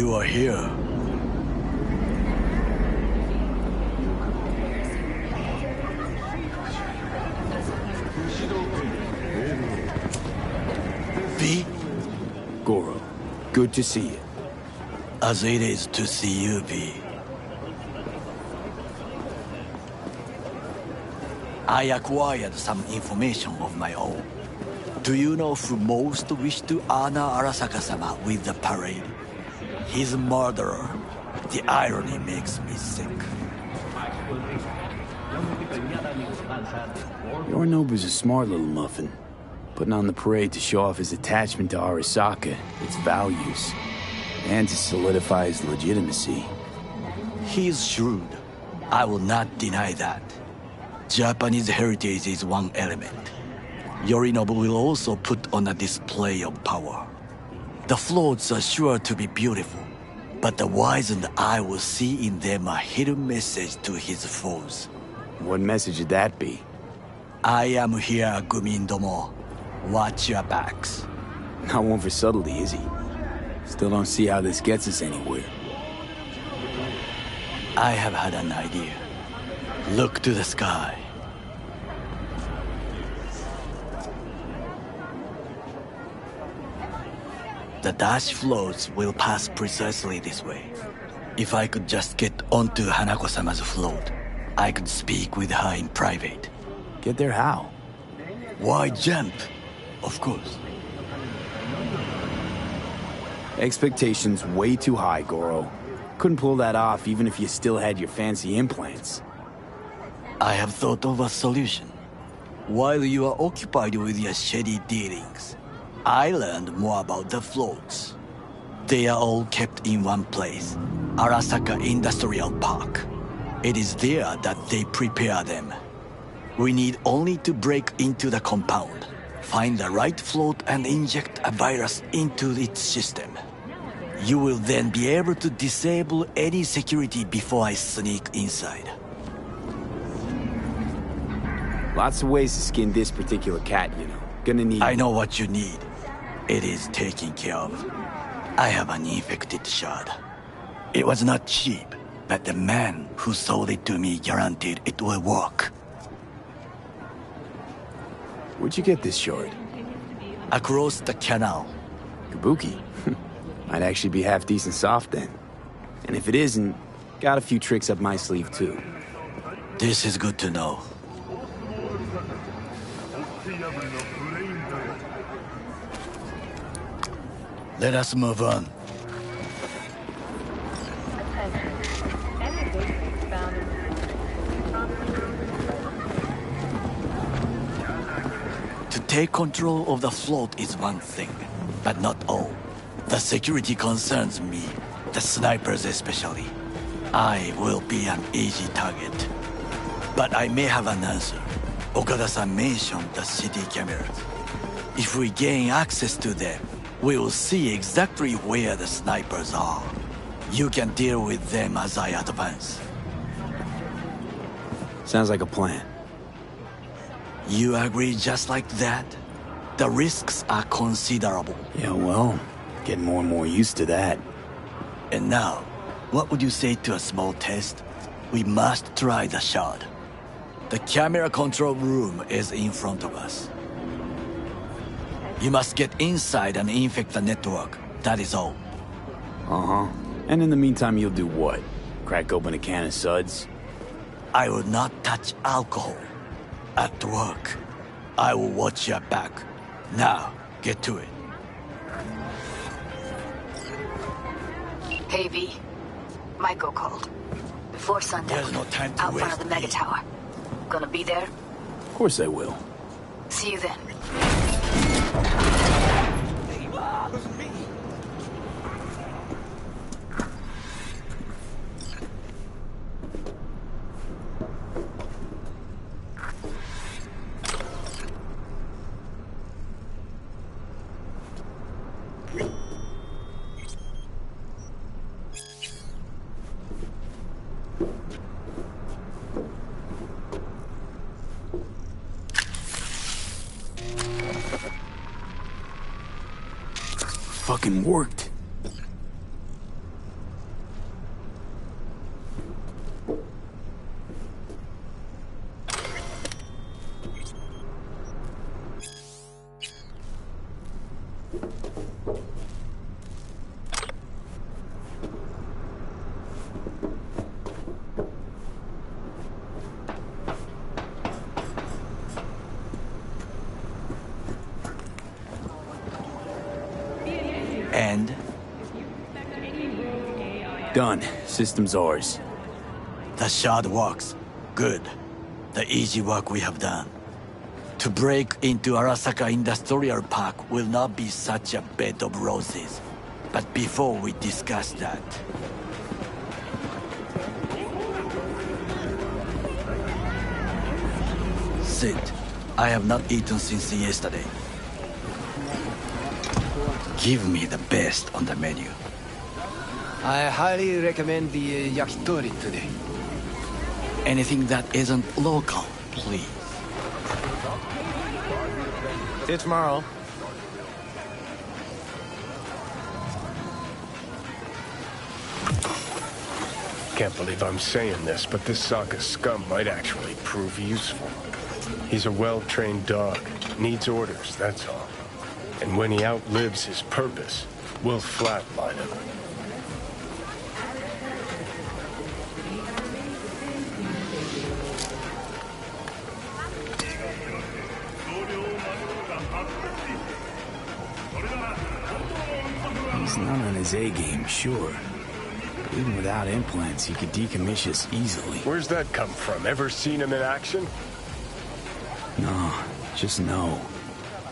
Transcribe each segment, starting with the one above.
You are here. V? Goro, good to see you. As it is to see you, V. I acquired some information of my own. Do you know who most wished to honor Arasaka-sama with the parade? His murderer. The irony makes me sick. Yorinobu's a smart little muffin. Putting on the parade to show off his attachment to Arasaka, its values, and to solidify his legitimacy. He's shrewd. I will not deny that. Japanese heritage is one element. Yorinobu will also put on a display of power. The floats are sure to be beautiful, but the wizened eye will see in them a hidden message to his foes. What message would that be? I am here, Gumindomo. Watch your backs. Not one for subtlety, is he? Still don't see how this gets us anywhere. I have had an idea. Look to the sky. The dash floats will pass precisely this way. If I could just get onto Hanako-sama's float, I could speak with her in private. Get there how? Why jump? Of course. Expectations way too high, Goro. Couldn't pull that off even if you still had your fancy implants. I have thought of a solution. While you are occupied with your shady dealings, I learned more about the floats. They are all kept in one place, Arasaka Industrial Park. It is there that they prepare them. We need only to break into the compound, find the right float and inject a virus into its system. You will then be able to disable any security before I sneak inside. Lots of ways to skin this particular cat, you know. Gonna need... I know what you need. It is taken care of. I have an infected shard. It was not cheap, but the man who sold it to me guaranteed it will work. Where'd you get this shard? Across the canal. Kabuki? Might actually be half decent soft then. And if it isn't, got a few tricks up my sleeve too. This is good to know. Let us move on. To take control of the float is one thing, but not all. The security concerns me, the snipers especially. I will be an easy target. But I may have an answer. Okada-san mentioned the city cameras. If we gain access to them, we will see exactly where the snipers are. You can deal with them as I advance. Sounds like a plan. You agree just like that? The risks are considerable. Yeah, well, getting more and more used to that. And now, what would you say to a small test? We must try the shard. The camera control room is in front of us. You must get inside and infect the network. That is all. Uh-huh. And in the meantime, you'll do what? Crack open a can of suds? I will not touch alcohol. At work, I will watch your back. Now, get to it. Hey, V. Michael called. Before sundown. There's no time to out waste. front of the mega tower. Gonna be there? Of course I will. See you then. Fucking worked. And? Done. System's ours. The shard works. Good. The easy work we have done. To break into Arasaka Industrial Park will not be such a bed of roses. But before we discuss that... Sit. I have not eaten since yesterday. Give me the best on the menu. I highly recommend the yakitori today. Anything that isn't local, please. See you tomorrow. Can't believe I'm saying this, but this Sokka scum might actually prove useful. He's a well-trained dog. Needs orders, that's all. And when he outlives his purpose, we'll flatline him. He's not on his A-game, sure. But even without implants, he could decommission us easily. Where's that come from? Ever seen him in action? No, just no.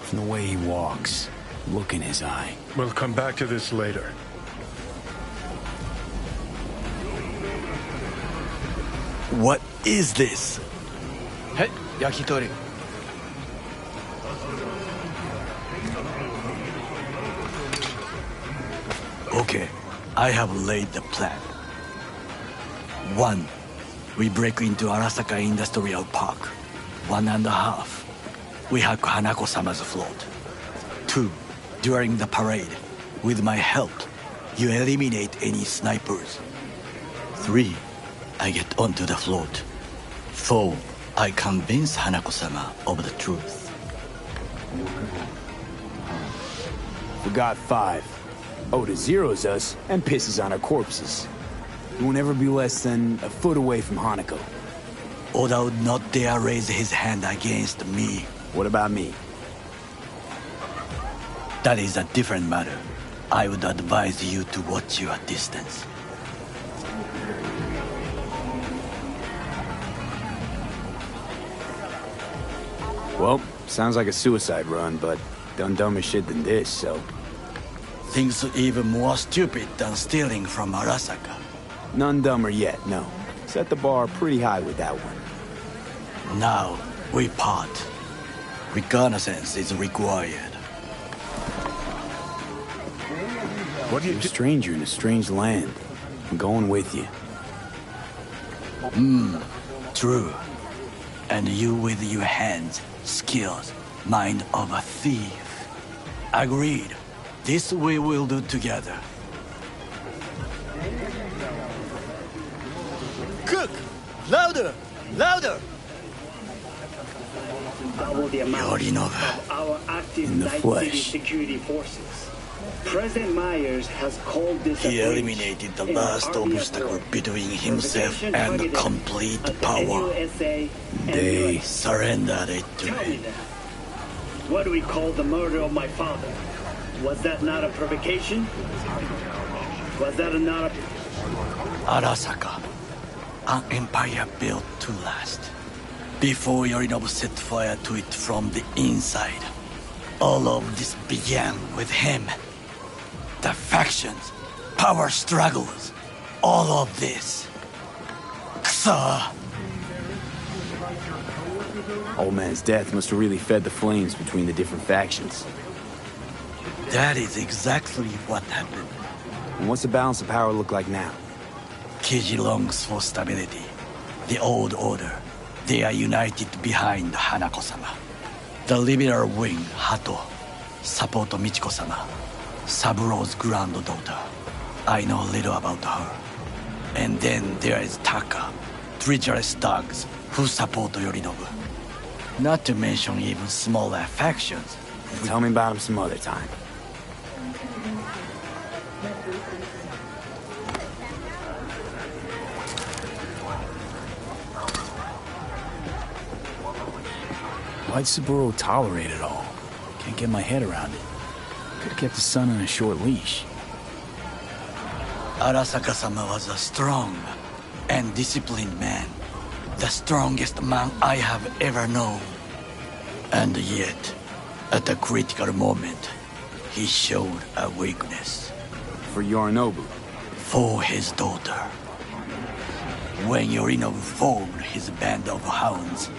From the way he walks, look in his eye. We'll come back to this later. What is this? Hey, yakitori. Okay, I have laid the plan. 1. We break into Arasaka Industrial Park. 1.5. We hack Hanako-sama's float. 2. During the parade, with my help, you eliminate any snipers. 3. I get onto the float. 4. I convince Hanako-sama of the truth. Forgot 5. Oda zeros us and pisses on our corpses. He won't ever be less than a foot away from Hanako. Oda would not dare raise his hand against me. What about me? That is a different matter. I would advise you to watch your distance. Well, sounds like a suicide run, but done dumber shit than this, so... Things even more stupid than stealing from Arasaka. None dumber yet, no. Set the bar pretty high with that one. Now, we part. Reconnaissance is required. What do you You're a do? stranger in a strange land. I'm going with you. True. And you with your hands, skills, mind of a thief. Agreed. This we will do together. Cook! Louder! Louder! Double the amount Yorinobu. of our active In the Night flesh. City security forces. President Myers has called this He a breach eliminated the in last our army obstacle effort. between himself Provocation and targeted complete at the power. NUSA and They US. Surrendered it to Tell me me. that. What do we call the murder of my father? Was that not a provocation? Was that not a... Arasaka. An empire built to last. Before Yorinobu set fire to it from the inside. All of this began with him. The factions, power struggles, all of this. Kusa! Old man's death must have really fed the flames between the different factions. That is exactly what happened. And what's the balance of power look like now? Kiji longs for stability. The old order. They are united behind Hanako-sama. The liberal wing, Hato, support Michiko-sama, Saburo's granddaughter. I know little about her. And then there is Taka, treacherous dogs who support Yorinobu. Not to mention even smaller factions. Tell me about him some other time. Why'd Saburo tolerate it all? Can't get my head around it. Could've kept his son on a short leash. Arasaka-sama was a strong and disciplined man. The strongest man I have ever known. And yet, at a critical moment, he showed a weakness. For Yorinobu. For his daughter. When Yorinobu formed his band of hounds,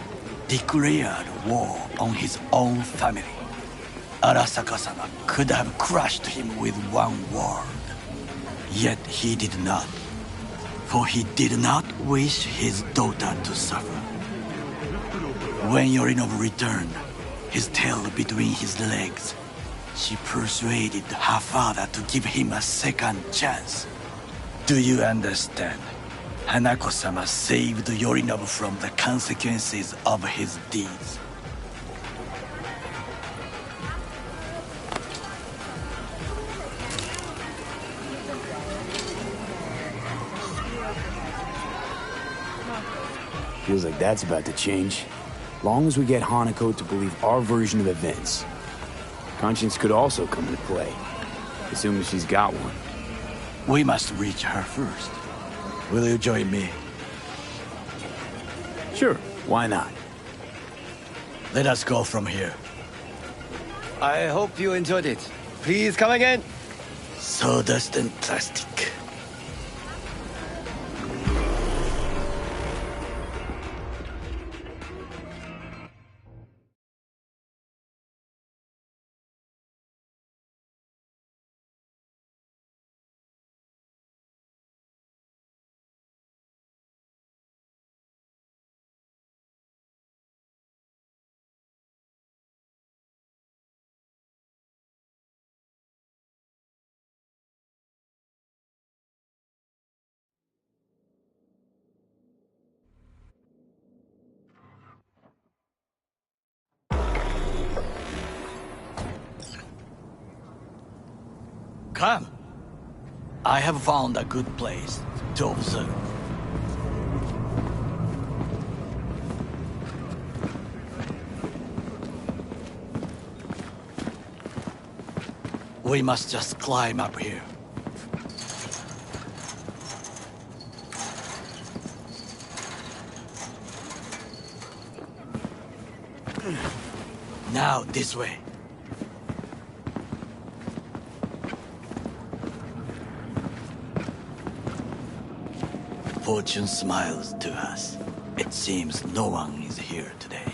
declared war on his own family, Arasaka-sama could have crushed him with one word. Yet he did not. For he did not wish his daughter to suffer. When Yorinobu returned, his tail between his legs, she persuaded her father to give him a second chance. Do you understand? Hanako-sama saved Yorinobu from the consequences of his deeds. Feels like that's about to change. Long as we get Hanako to believe our version of events. Conscience could also come into play, assuming she's got one. We must reach her first. Will you join me? Sure, why not? Let us go from here. I hope you enjoyed it. Please come again. Sawdust and plastic. Come. I have found a good place to observe. We must just climb up here. Now, this way. Fortune smiles to us. It seems no one is here today.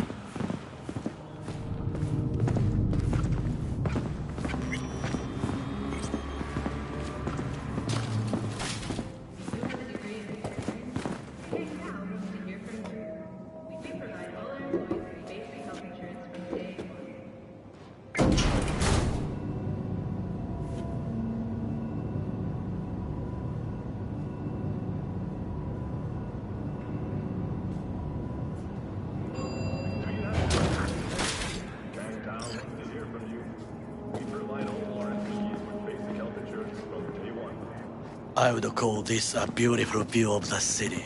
I would call this a beautiful view of the city,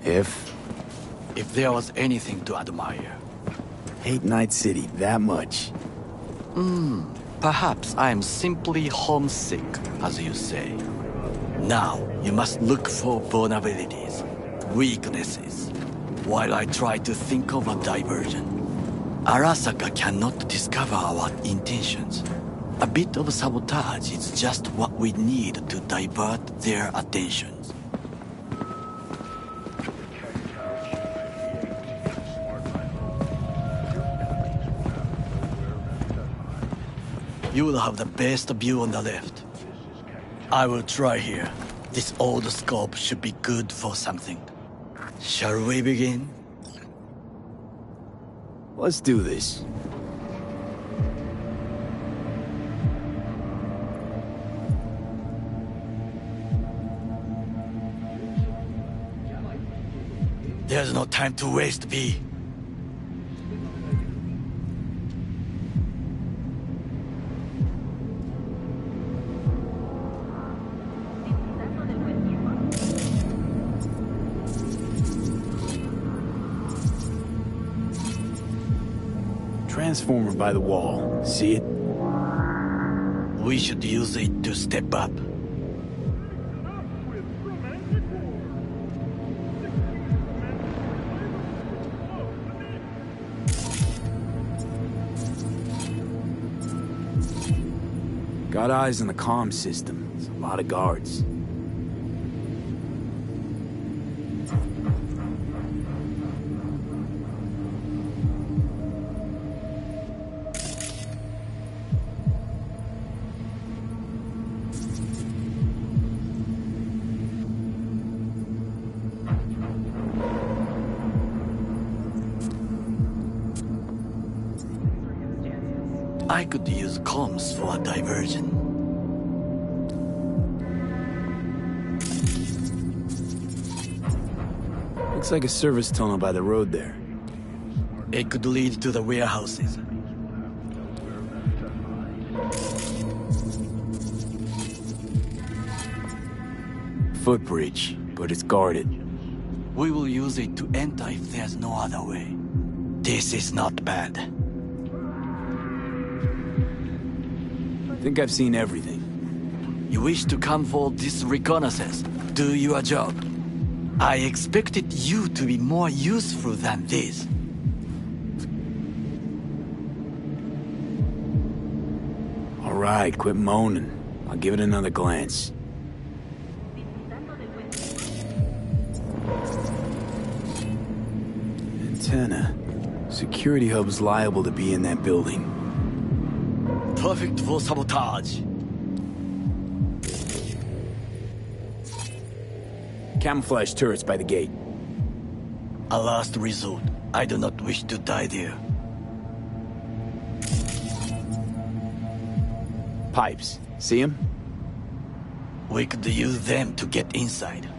if there was anything to admire. Hate Night City that much. Perhaps I am simply homesick, as you say. Now, you must look for vulnerabilities, weaknesses, while I try to think of a diversion. Arasaka cannot discover our intentions. A bit of sabotage is just what we need to divert their attentions. You will have the best view on the left. I will try here. This old scope should be good for something. Shall we begin? Let's do this. There's no time to waste, V. Transformer by the wall. See it? We should use it to step up. Got eyes on the comm system. There's a lot of guards. I could use comms for a diversion. Looks like a service tunnel by the road there. It could lead to the warehouses. Footbridge, but it's guarded. We will use it to enter if there's no other way. This is not bad. Think I've seen everything. You wish to come for this reconnaissance? Do your job. I expected you to be more useful than this. All right, quit moaning. I'll give it another glance. Antenna. Security hub's liable to be in that building. Perfect for sabotage. Camouflage turrets by the gate. A last resort. I do not wish to die there. Pipes. See them? We could use them to get inside.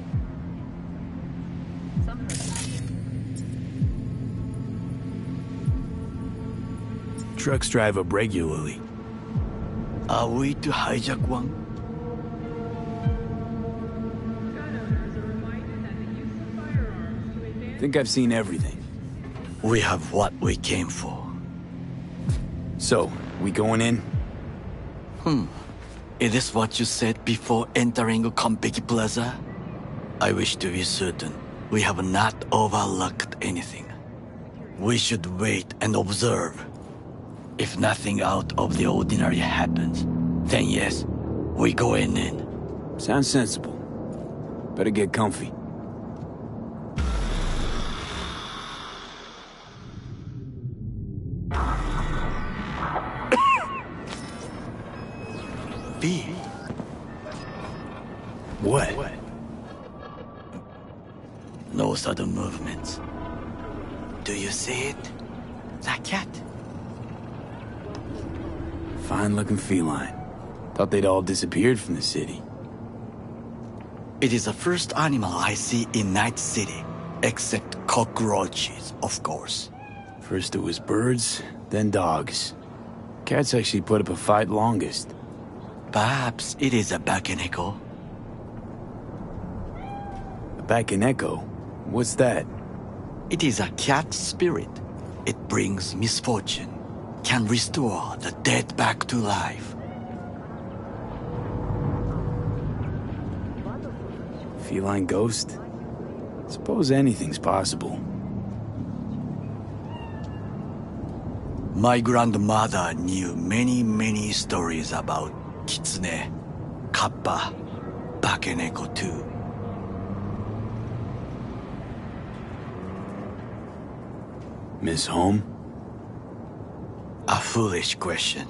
Trucks drive up regularly. Are we to hijack one? Think I've seen everything. We have what we came for. So, we going in? Is this what you said before entering Konpeki Plaza? I wish to be certain we have not overlooked anything. We should wait and observe. If nothing out of the ordinary happens, then yes, we go in. Sounds sensible. Better get comfy. B. What? No sudden movements. Do you see it? That cat? Fine-looking feline. Thought they'd all disappeared from the city. It is the first animal I see in Night City, except cockroaches, of course. First it was birds, then dogs. Cats actually put up a fight longest. Perhaps it is a Bakeneko. A Bakeneko? What's that? It is a cat spirit. It brings misfortune, can restore the dead back to life. Feline ghost? Suppose anything's possible. My grandmother knew many stories about Kitsune, Kappa, Bakeneko too. Miss Home? A foolish question.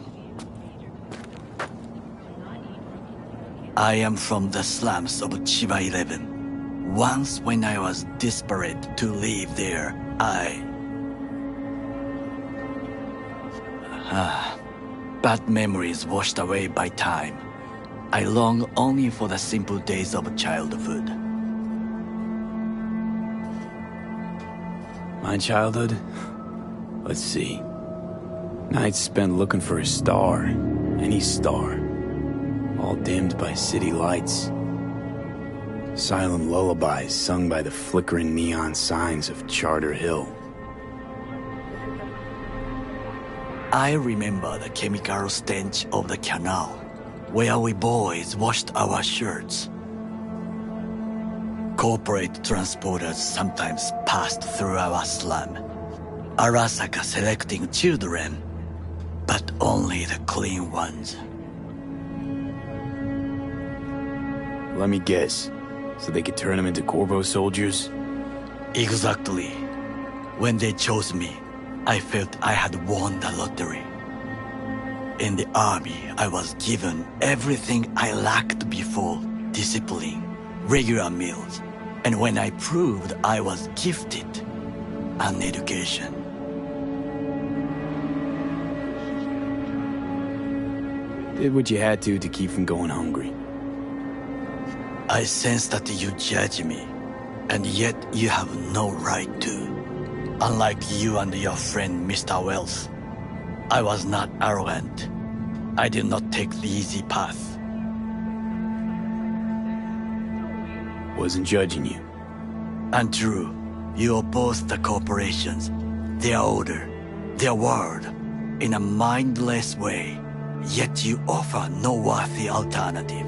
I am from the slums of Chiba 11. Once when I was desperate to live there, bad memories washed away by time. I long only for the simple days of childhood. My childhood? Let's see. Nights spent looking for a star. Any star. All dimmed by city lights. Silent lullabies sung by the flickering neon signs of Charter Hill. I remember the chemical stench of the canal, where we boys washed our shirts. Corporate transporters sometimes passed through our slum, Arasaka selecting children, but only the clean ones. Let me guess. So they could turn them into Corvo soldiers? Exactly. When they chose me, I felt I had won the lottery. In the army, I was given everything I lacked before: discipline, regular meals, and when I proved I was gifted, an education. Did what you had to keep from going hungry. I sense that you judge me, and yet you have no right to. Unlike you and your friend Mr. Wells, I was not arrogant. I did not take the easy path. Wasn't judging you. Untrue. You oppose the corporations, their order, their word, in a mindless way, yet you offer no worthy alternative.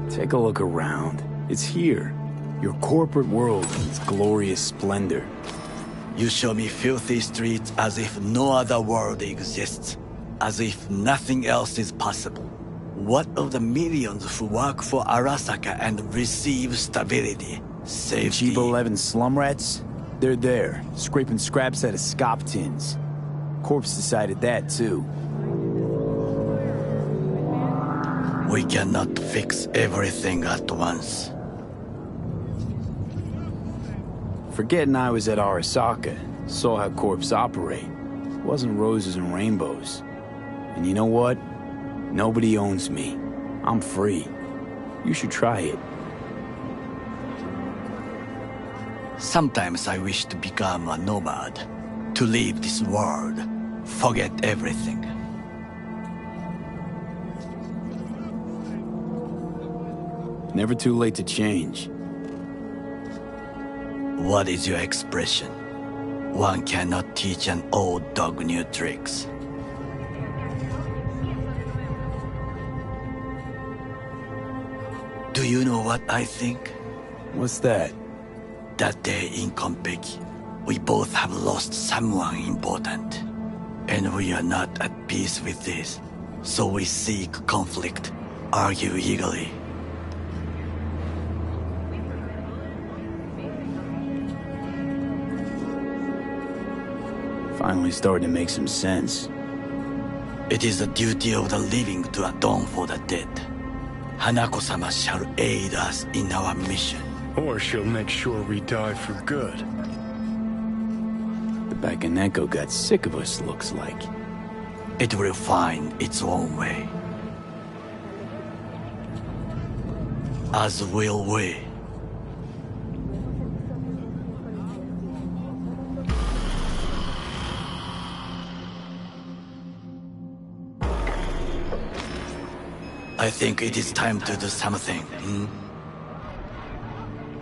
Take a look around. It's here. Your corporate world in its glorious splendor. You show me filthy streets as if no other world exists, as if nothing else is possible. What of the millions who work for Arasaka and receive stability, safety? Cheap 11 slum rats? They're there, scraping scraps out of scop tins. Corpse decided that too. We cannot fix everything at once. Forgetting I was at Arasaka, saw how corps operate. It wasn't roses and rainbows. And you know what? Nobody owns me. I'm free. You should try it. Sometimes I wish to become a nomad, to leave this world, forget everything. Never too late to change. What is your expression? One cannot teach an old dog new tricks. Do you know what I think? What's that? That day in Konpeki, we both have lost someone important. And we are not at peace with this. So we seek conflict, argue eagerly. Finally starting to make some sense. It is the duty of the living to atone for the dead. Hanako-sama shall aid us in our mission. Or she'll make sure we die for good. The Bakaneko got sick of us, looks like. It will find its own way. As will we. I think it is time to do something,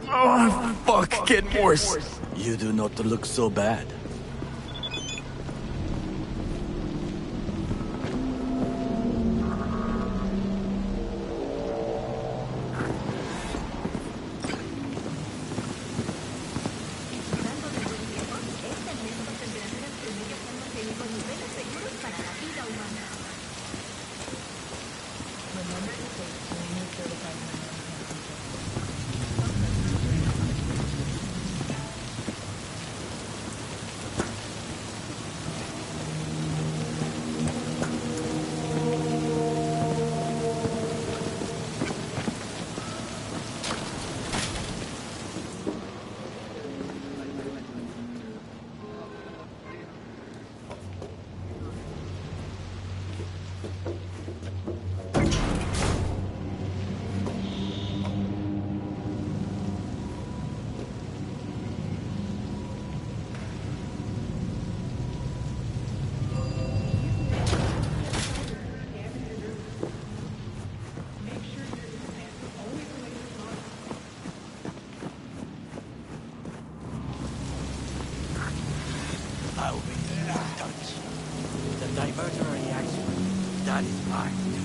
Oh, fuck, getting worse. You do not look so bad. Diverter reaction. That is mine.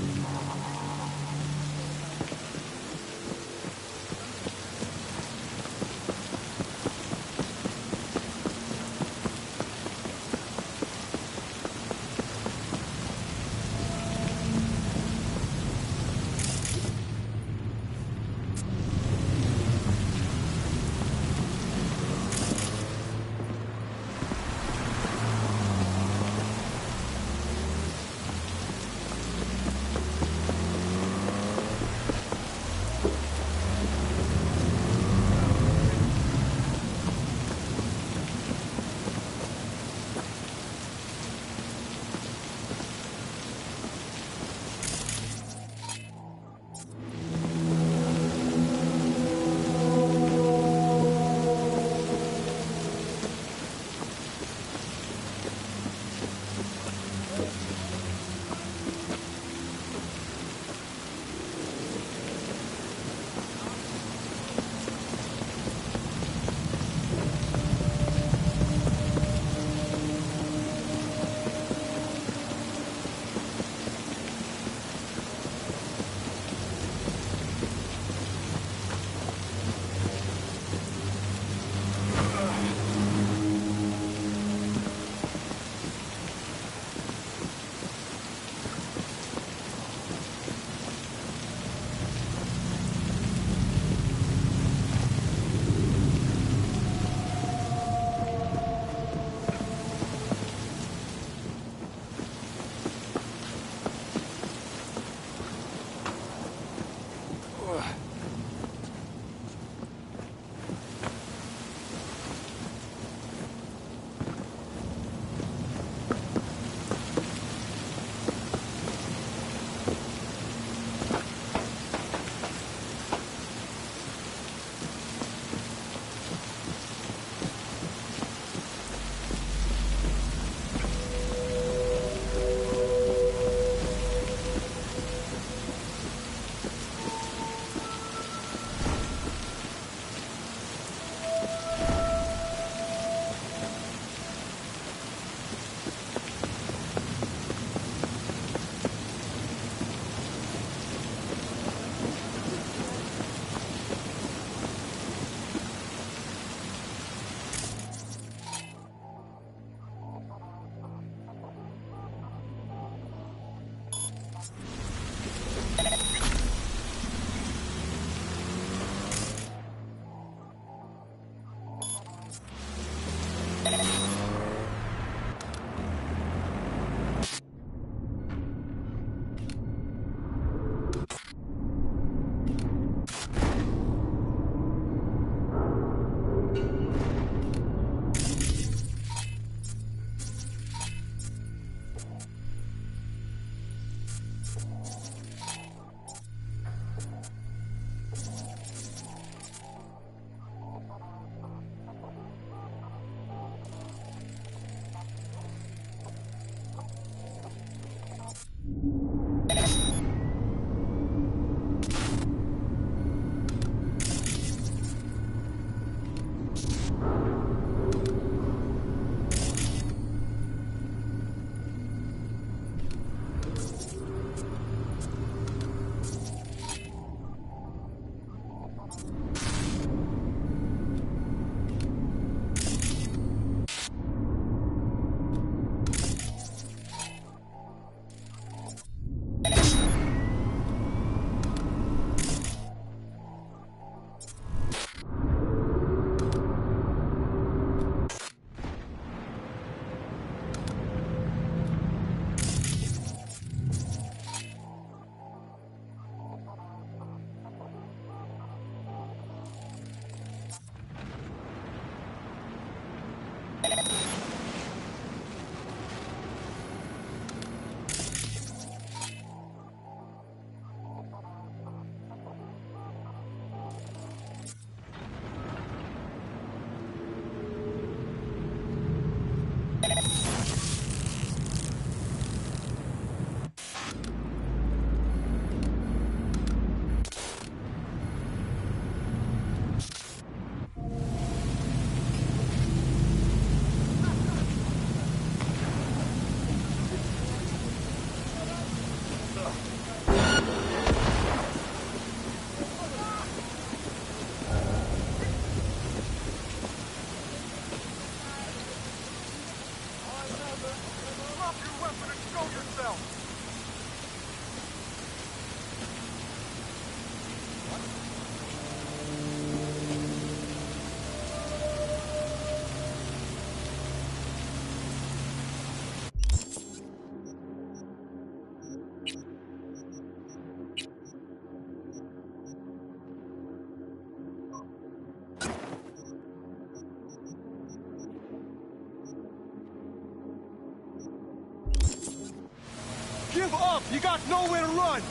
Give up! You got nowhere to run!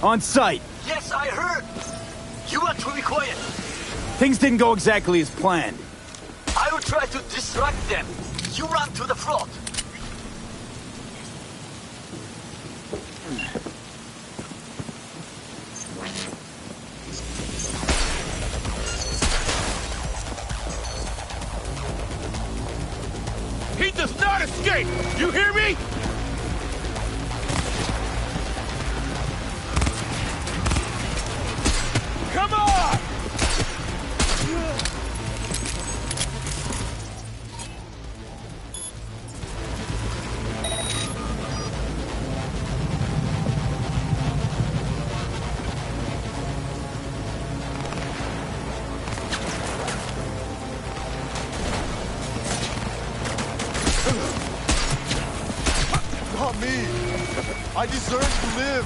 On site! Yes, I heard! You are to be quiet! Things didn't go exactly as planned. I will try to distract them. You run to the front. He does not escape! You hear me? Come on! Not me! I deserve to live!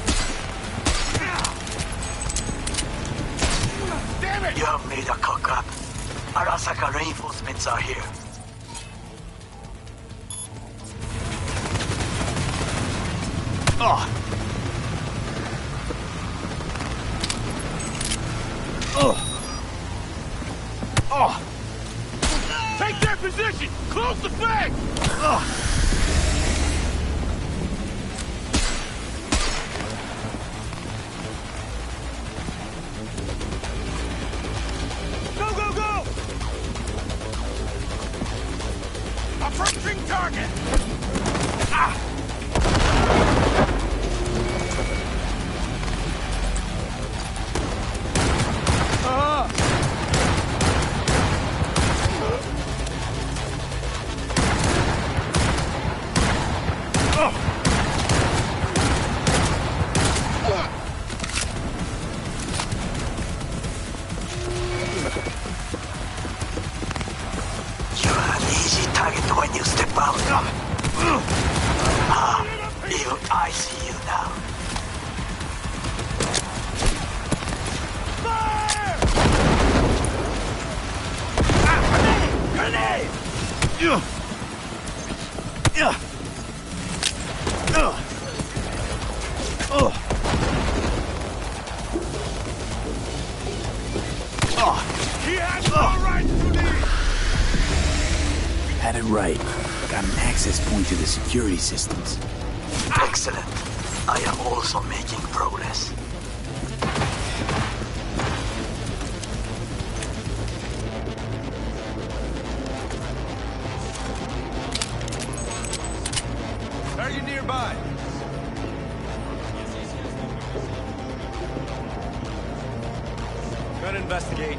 Damn it! You have made a cock up. Arasaka reinforcements are here. Take their position! Close the flank! Go, go, go! Approaching target! You're an easy target when you step out. Even I see you now. Fire! Grenade! He has no right to leave! Had it right. Got an access point to the security systems. Excellent. I am also making progress. Are you nearby? Gonna investigate.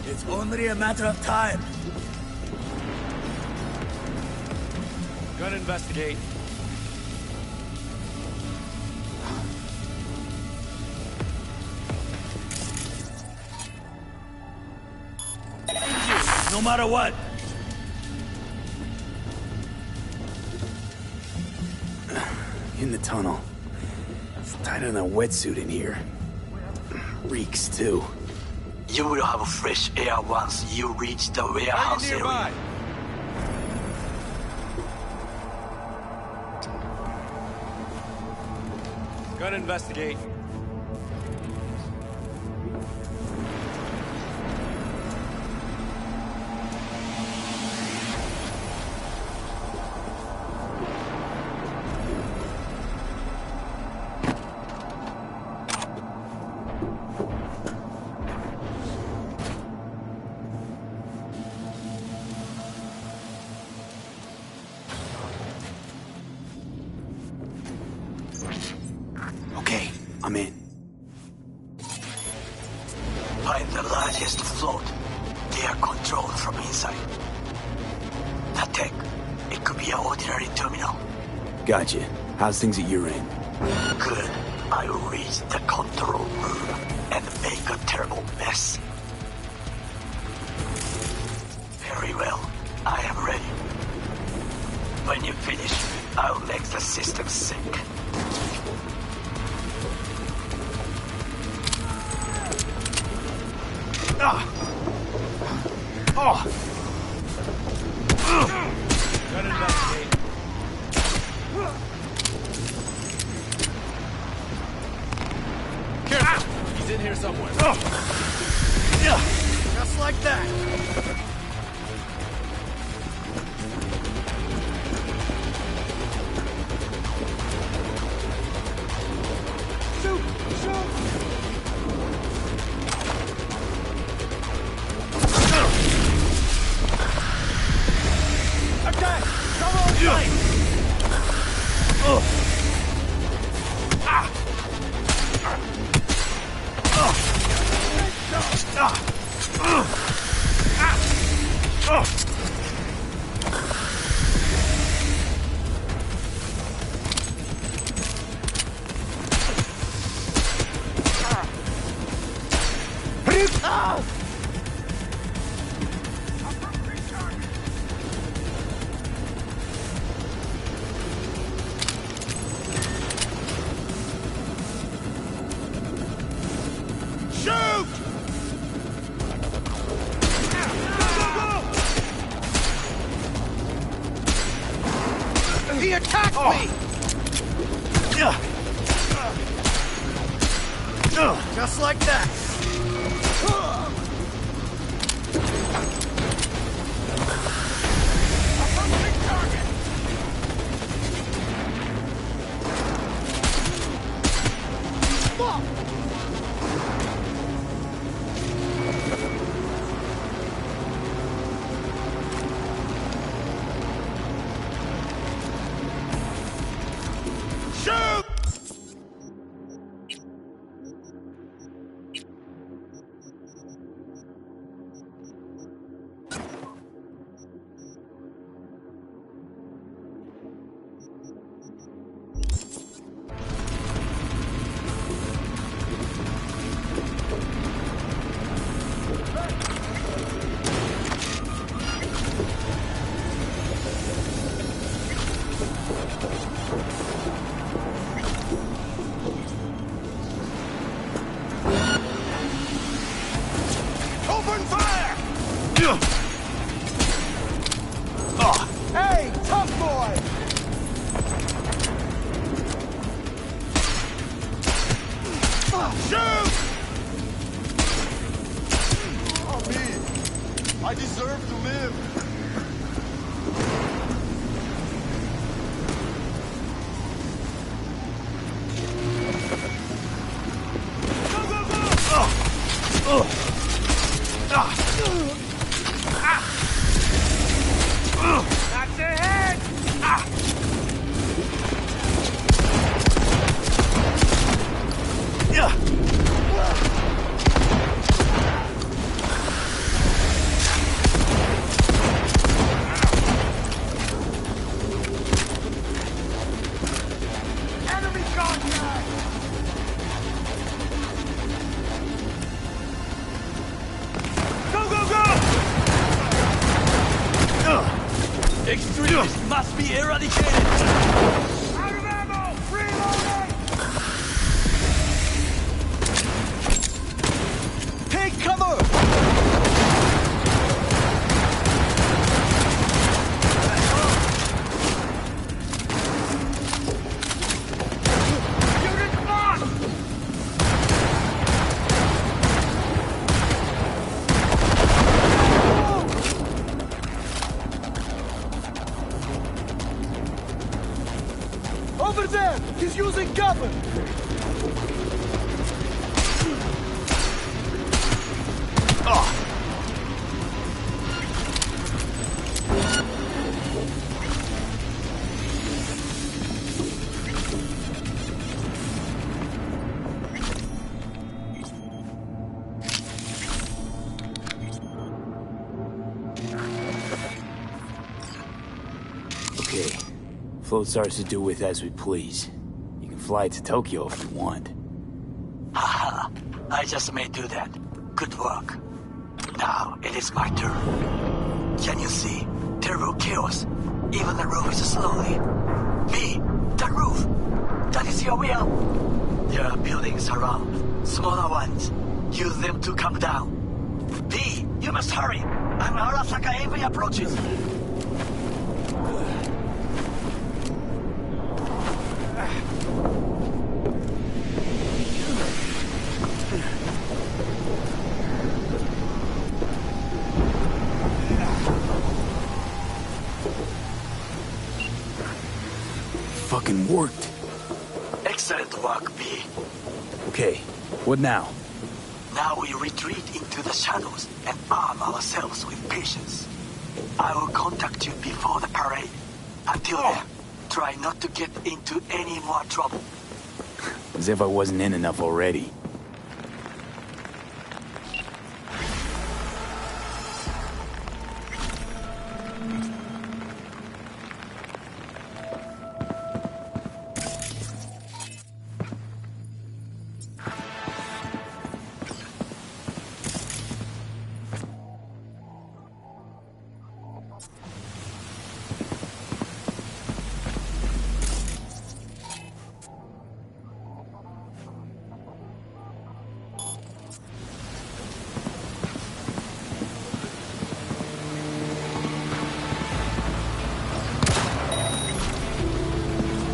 It's only a matter of time. Gonna investigate. No matter what. In the tunnel. It's tighter than a wetsuit in here. Reeks, too. You will have fresh air once you reach the warehouse area. Gonna investigate. Okay, I'm in. Find the largest float. They are controlled from inside. That tech, it could be an ordinary terminal. Gotcha. How's things at your end? Good. I will reach the control room and make a terrible mess. Very well. I am ready. When you finish, I'll make the system sink. Gonna investigate. Careful! He's in here somewhere. Just like that. Shoot! Shoot! Attack! Cover on flank! Shoot! He attacked me! Just like that. Shoot! Open fire! Hey, tough boy! Shoot! Oh, me. I deserve to live. Go, go, go! That's your head! Enemy contact! Go, go, go! Extremists must be eradicated! Out of ammo! Reloading! Take cover! Over there! He's using cover! Okay. Float's ours to do with as we please. You can fly to Tokyo if you want. Haha, I just may do that. Good work. Now it is my turn. Can you see? Terrible chaos. Even the roof is slowly. V, the roof! That is your will! There are buildings around, smaller ones. Use them to come down. V, you must hurry! An Arasaka AV approaches! Fucking worked. Excellent work, V. Okay, what now? Now we retreat into the shadows and arm ourselves with patience. I will contact you before the parade. Until then, try not to get into any more trouble. As if I wasn't in enough already.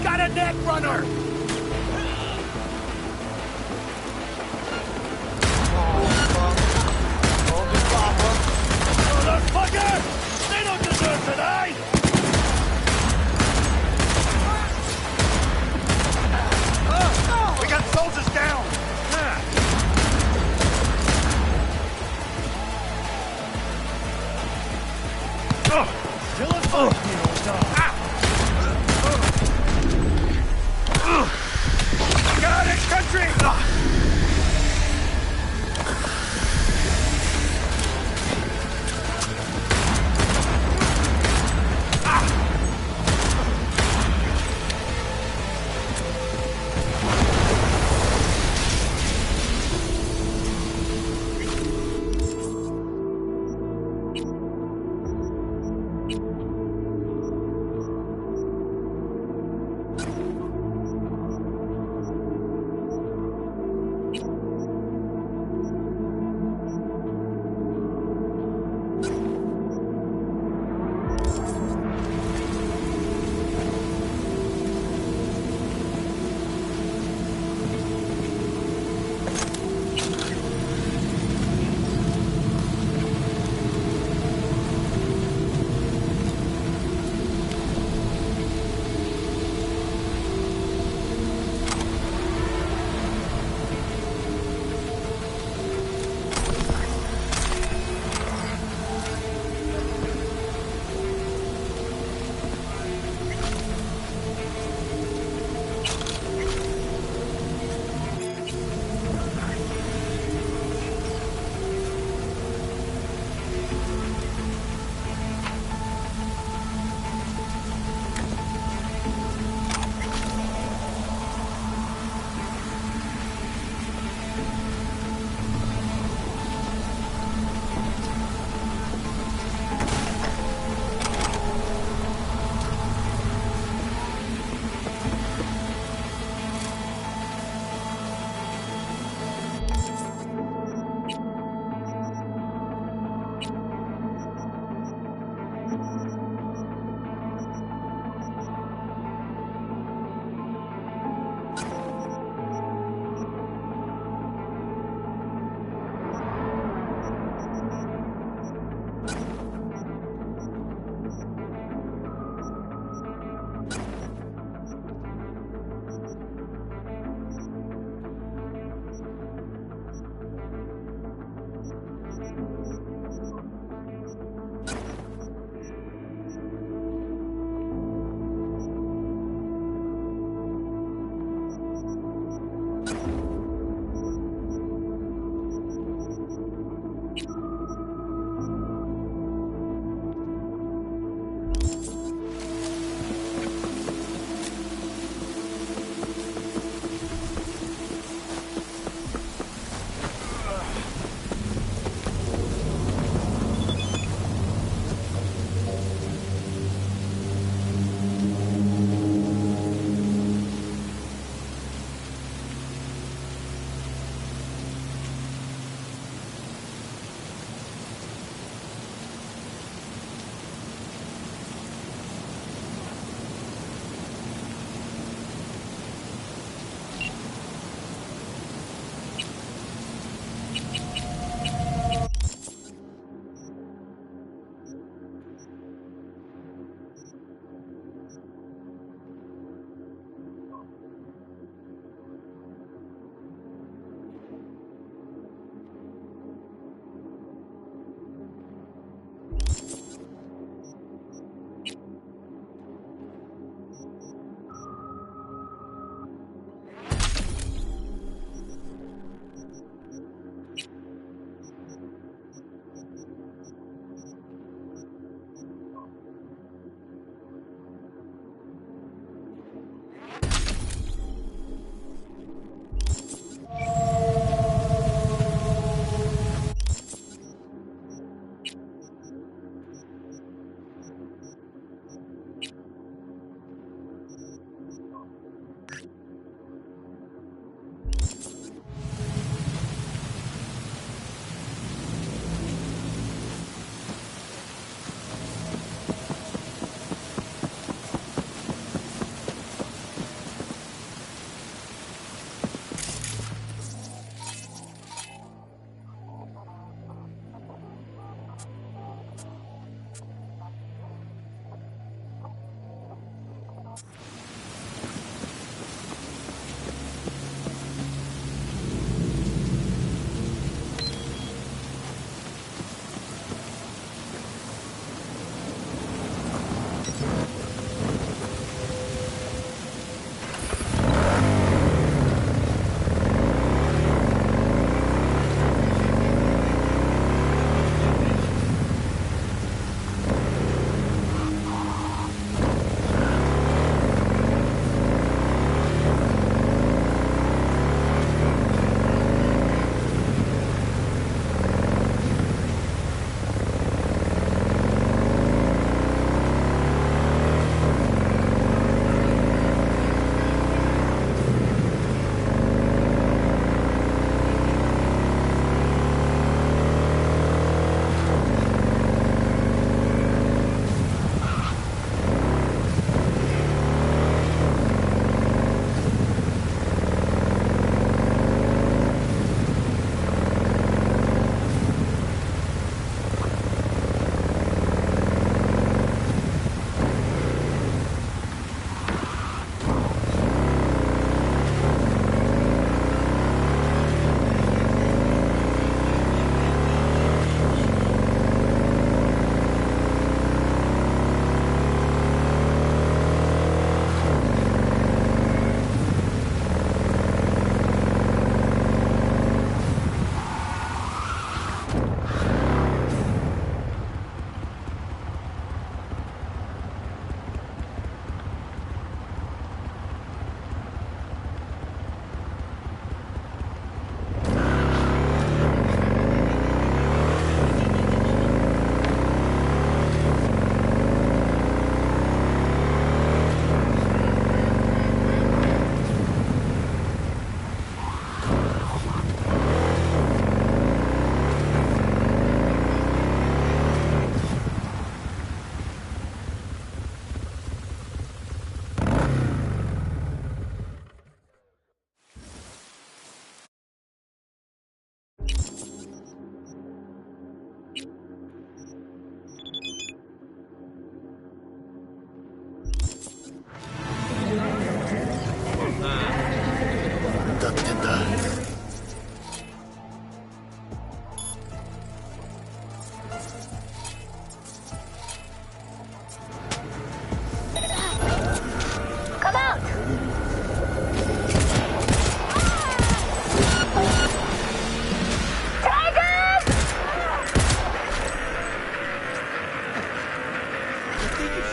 Got a neck runner! Motherfucker! They don't deserve to die! We got soldiers down! Still a fight, you old dog. Got it, country!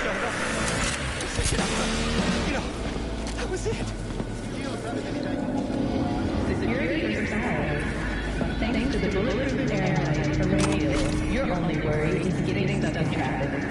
You know, that was it. Security is resolved. Thanks to the bulletproof airline for radio, your only worry is getting stuck in traffic.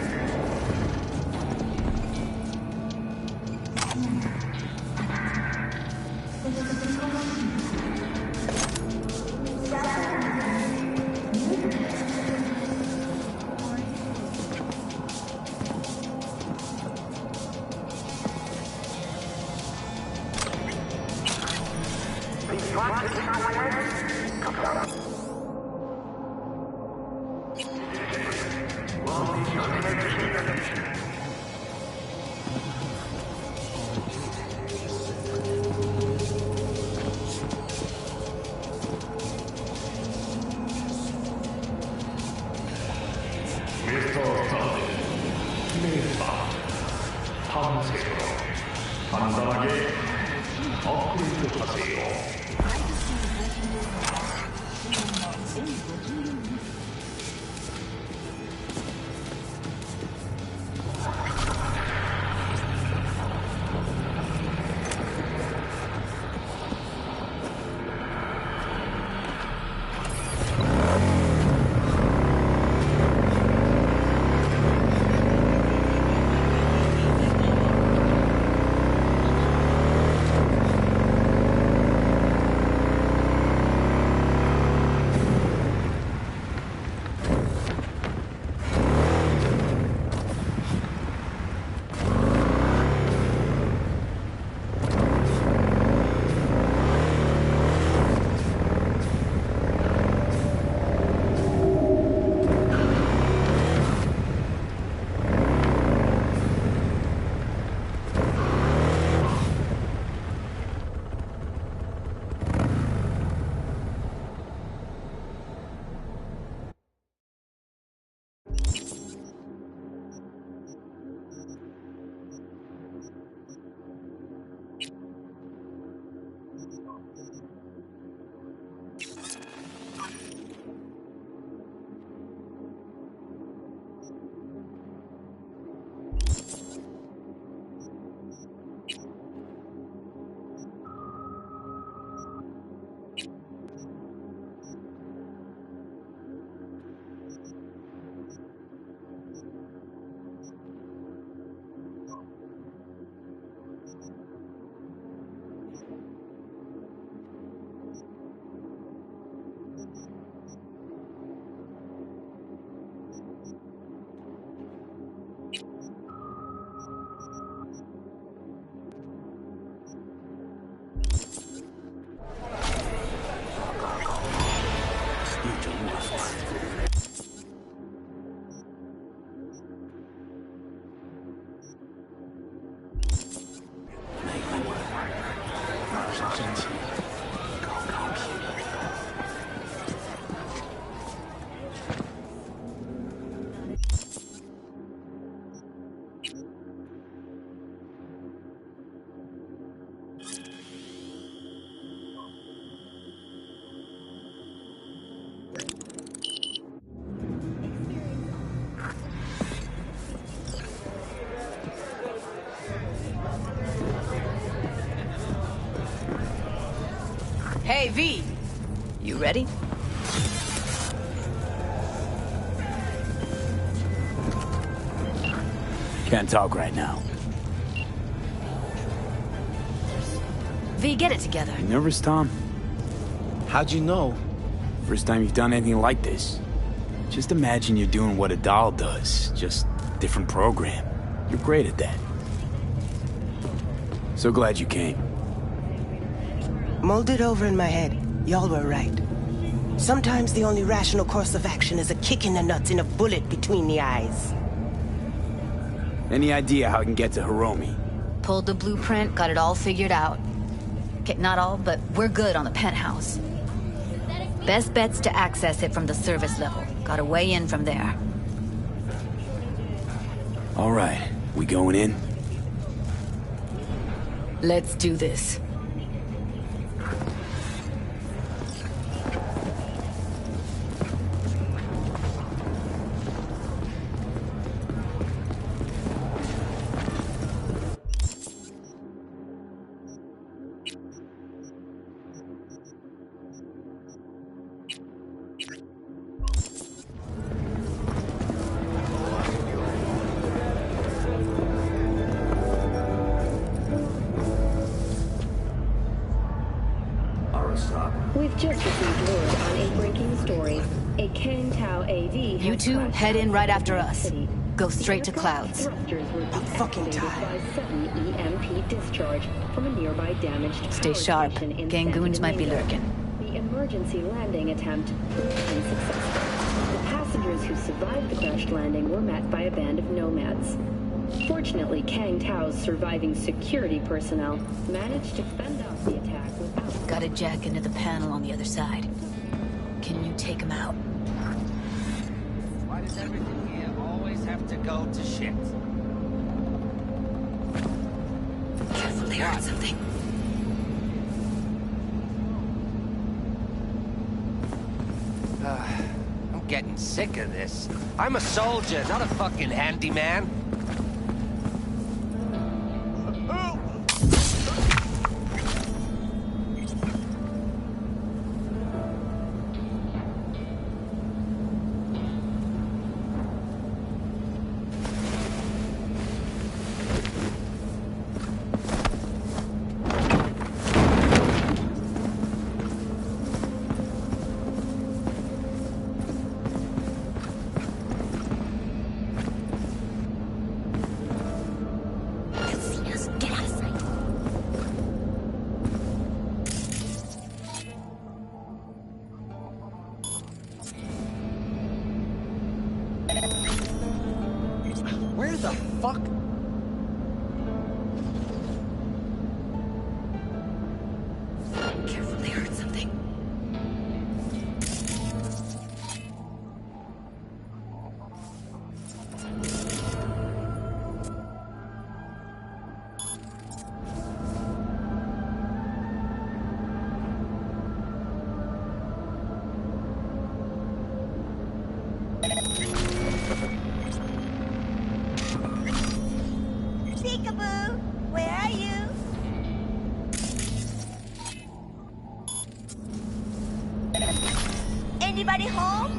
Hey, V. You ready? Can't talk right now. V, get it together. You nervous, Tom? How'd you know? First time you've done anything like this. Just imagine you're doing what a doll does, just different program. You're great at that. So glad you came. Mulled it over in my head. Y'all were right. Sometimes the only rational course of action is a kick in the nuts and a bullet between the eyes. Any idea how I can get to Hiromi? Pulled the blueprint, got it all figured out. Okay, not all, but we're good on the penthouse. Best bet's to access it from the service level. Got a way in from there. All right, we going in? Let's do this. Just received word on a breaking story. A Kang Tao AV. You two head in right after us. Go straight to Clouds. I'm fucking tired. By sudden EMP discharge from a nearby damaged Stay power sharp. station in Gang Santo goons might be Domingo. lurking. The emergency landing attempt proved unsuccessful. The passengers who survived the crashed landing were met by a band of nomads. Fortunately, Kang Tao's surviving security personnel managed to fend off the attack without... Got a jack into the panel on the other side. Can you take him out? Why does everything here always have to go to shit? Careful, they heard something. I'm getting sick of this. I'm a soldier, not a fucking handyman. Where the fuck? Careful, they heard something. Peekaboo, where are you? Anybody home?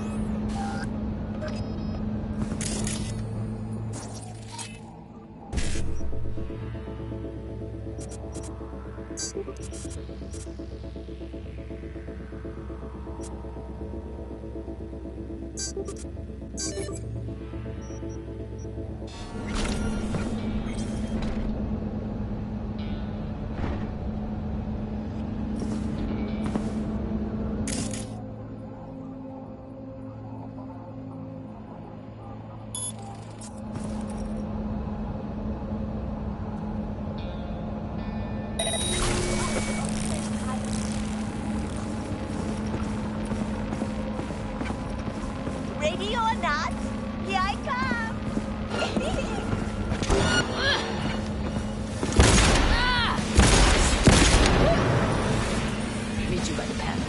Radio or not, here I come. Meet you by the panel.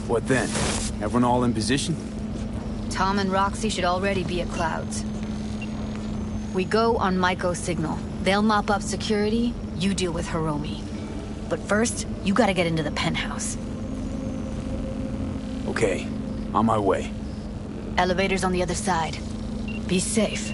What then? Everyone all in position? Tom and Roxy should already be at Clouds. We go on Maiko's signal. They'll mop up security, you deal with Hiromi. But first, you gotta get into the penthouse. Okay, on my way. Elevator's on the other side. Be safe.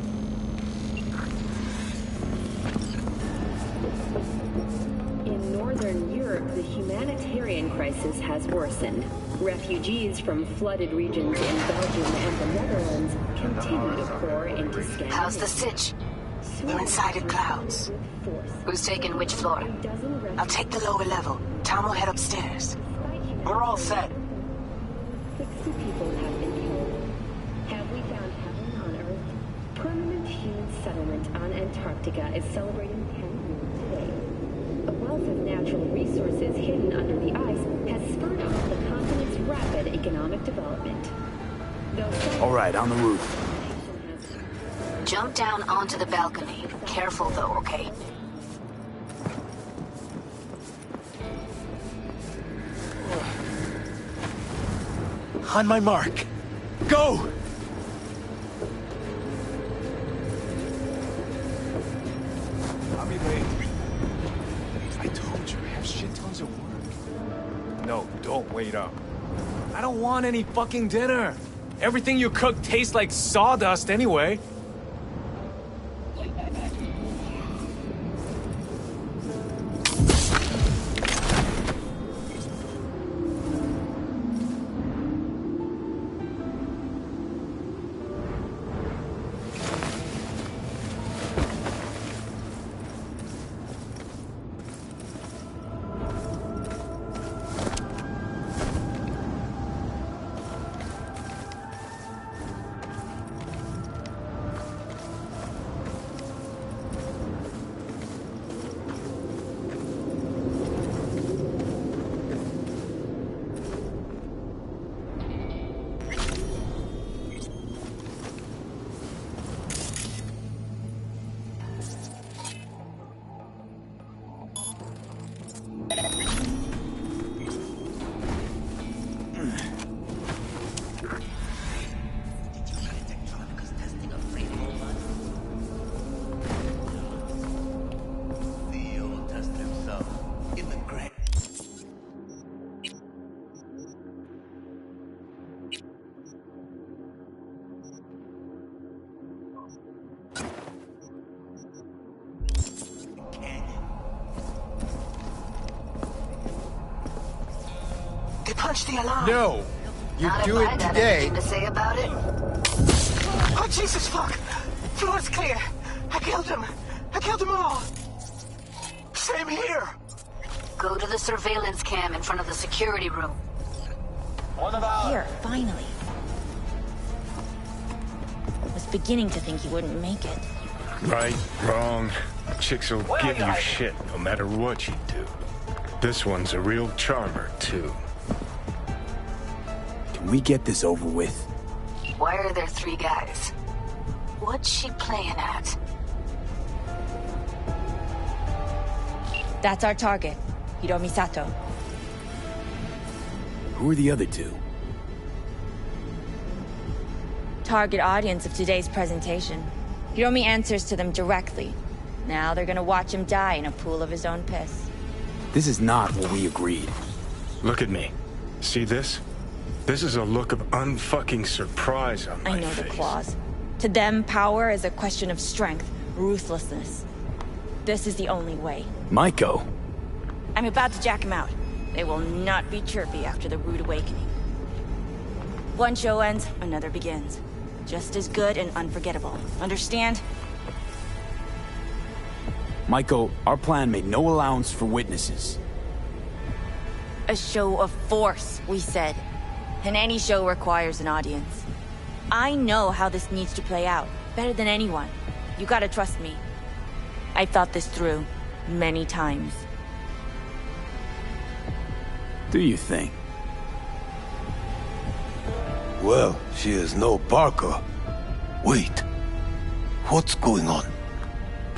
In Northern Europe, the humanitarian crisis has worsened. Refugees from flooded regions in Belgium and the Netherlands continue to pour into Scandinavia. How's the sitch? We're inside at Clouds. Who's taking which floor? I'll take the lower level. Tom will head upstairs. We're all set. 60 people have been killed. Have we found heaven on Earth? Permanent human settlement on Antarctica is celebrating 10 years today. A wealth of natural resources hidden under the ice has spurred on the continent's rapid economic development. All right, on the roof. Jump down onto the balcony. Careful though, okay? On my mark. Go! I'll be late. I told you, I have shit tons of work. No, don't wait up. I don't want any fucking dinner. Everything you cook tastes like sawdust anyway. Punch the alarm. No. You Not do if it I got today. anything to say about it. Oh, Jesus, fuck. Floor's clear. I killed him. I killed them all. Same here. Go to the surveillance cam in front of the security room. Here, finally. I was beginning to think you wouldn't make it. Right, wrong. Chicks will give you shit no matter what you do. This one's a real charmer, too. Can we get this over with? Why are there 3 guys? What's she playing at? That's our target, Hiromi Sato. Who are the other 2? Target audience of today's presentation. Hiromi answers to them directly. Now they're gonna watch him die in a pool of his own piss. This is not what we agreed. Look at me. See this? This is a look of unfucking surprise on my face. I know the claws. To them, power is a question of strength, ruthlessness. This is the only way. Maiko! I'm about to jack him out. They will not be chirpy after the rude awakening. One show ends, another begins. Just as good and unforgettable. Understand? Maiko, our plan made no allowance for witnesses. A show of force, we said. And any show requires an audience. I know how this needs to play out, better than anyone. You gotta trust me. I've thought this through, many times. Do you think? Well, she is no Parker. Wait. What's going on?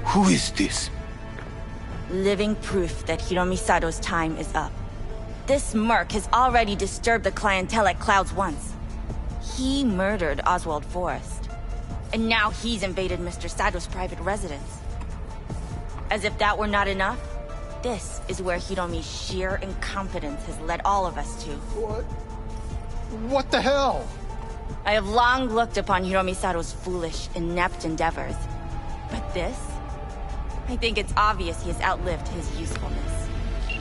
Who is this? Living proof that Hiromi Sato's time is up. This merc has already disturbed the clientele at Clouds once. He murdered Oswald Forrest. And now he's invaded Mr. Sato's private residence. As if that were not enough, this is where Hiromi's sheer incompetence has led all of us to. What the hell? I have long looked upon Hiromi Sato's foolish, inept endeavors. But this? I think it's obvious he has outlived his usefulness.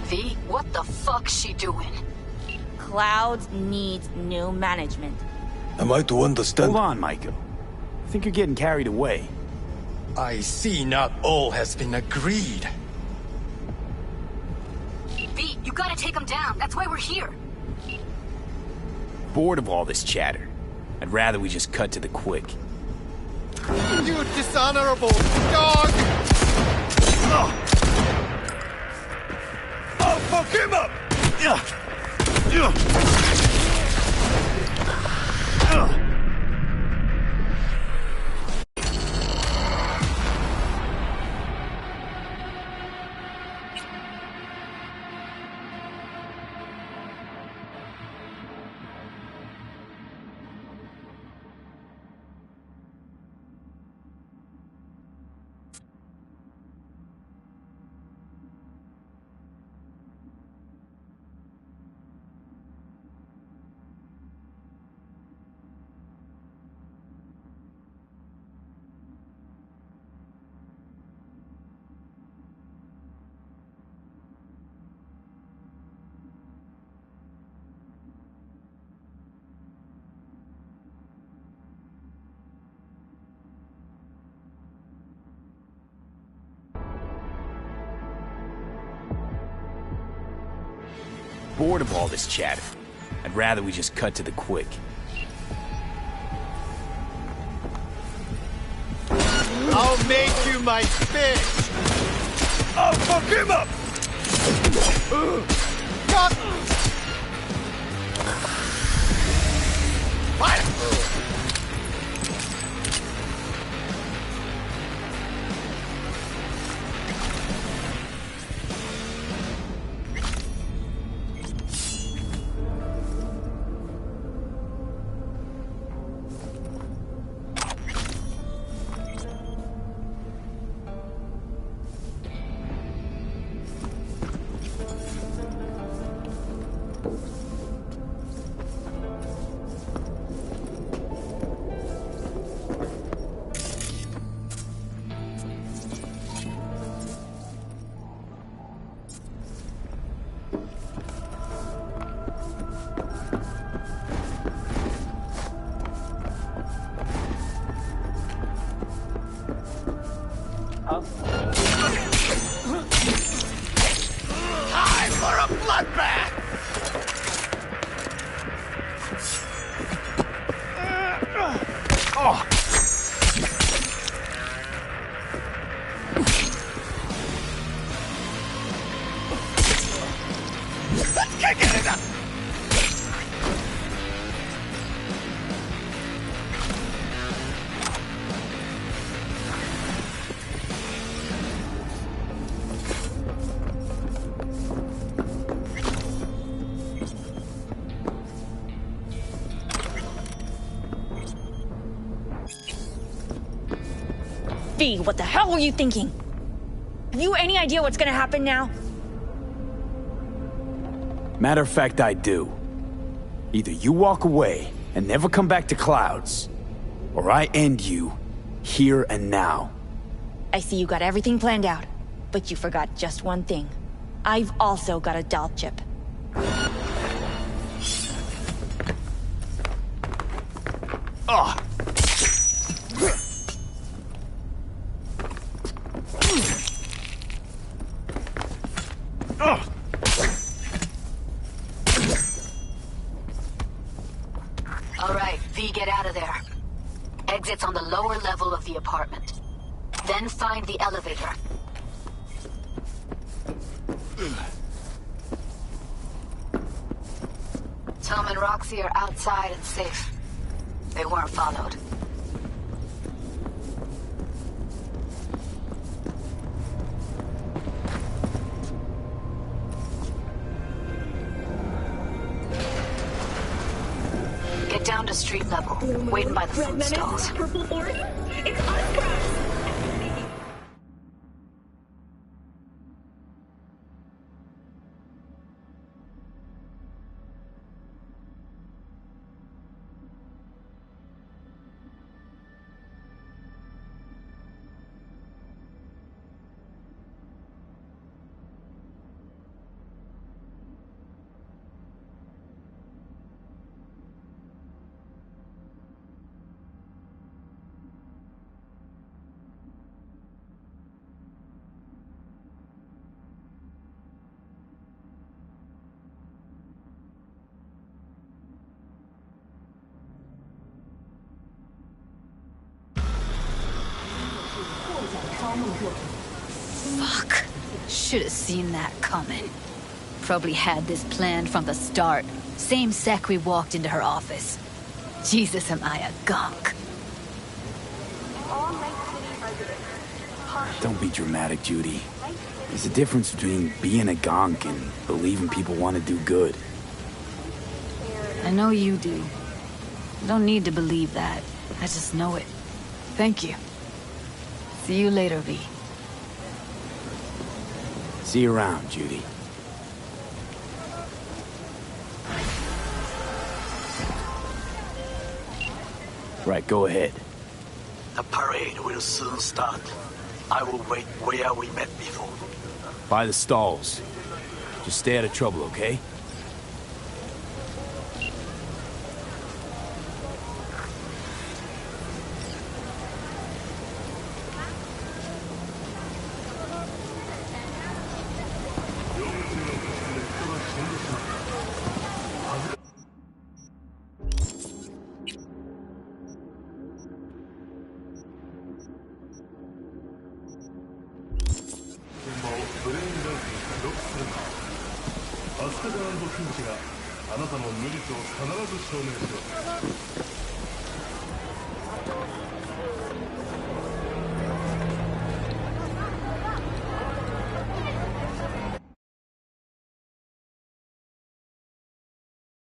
V, what the fuck's she doing? Clouds needs new management. Am I to understand? Hold on, Maiko. I think you're getting carried away. I see not all has been agreed. V, you gotta take him down. That's why we're here. Bored of all this chatter. I'd rather we just cut to the quick. You dishonorable dog! I'll fuck him up! bored of all this chatter. I'd rather we just cut to the quick. I'll make you my fish! I'll fuck him up! God! Fire! Time for a bloodbath! Oh! Let's kick it up! V, what the hell were you thinking? Have you any idea what's gonna happen now? Matter of fact, I do. Either you walk away and never come back to Clouds, or I end you here and now. I see you got everything planned out, but you forgot just one thing. I've also got a doll chip. Ugh! All right, V, get out of there. Exit's on the lower level of the apartment. Then find the elevator. Tom and Roxy are outside and safe. They weren't followed. Get down to street level, waiting by the food stalls. Purple Force? It's us, Crash! Fuck. Should have seen that coming. Probably had this planned from the start. Same sec we walked into her office. Jesus, am I a gunk. Don't be dramatic, Judy. There's a difference between being a gonk and believing people want to do good. I know you do. I don't need to believe that. I just know it. Thank you. See you later, V. See you around, Judy. Right, go ahead. The parade will soon start. I will wait where we met before. By the stalls. Just stay out of trouble, okay? スタガー&フィンチがあなたの無実を必ず証明します。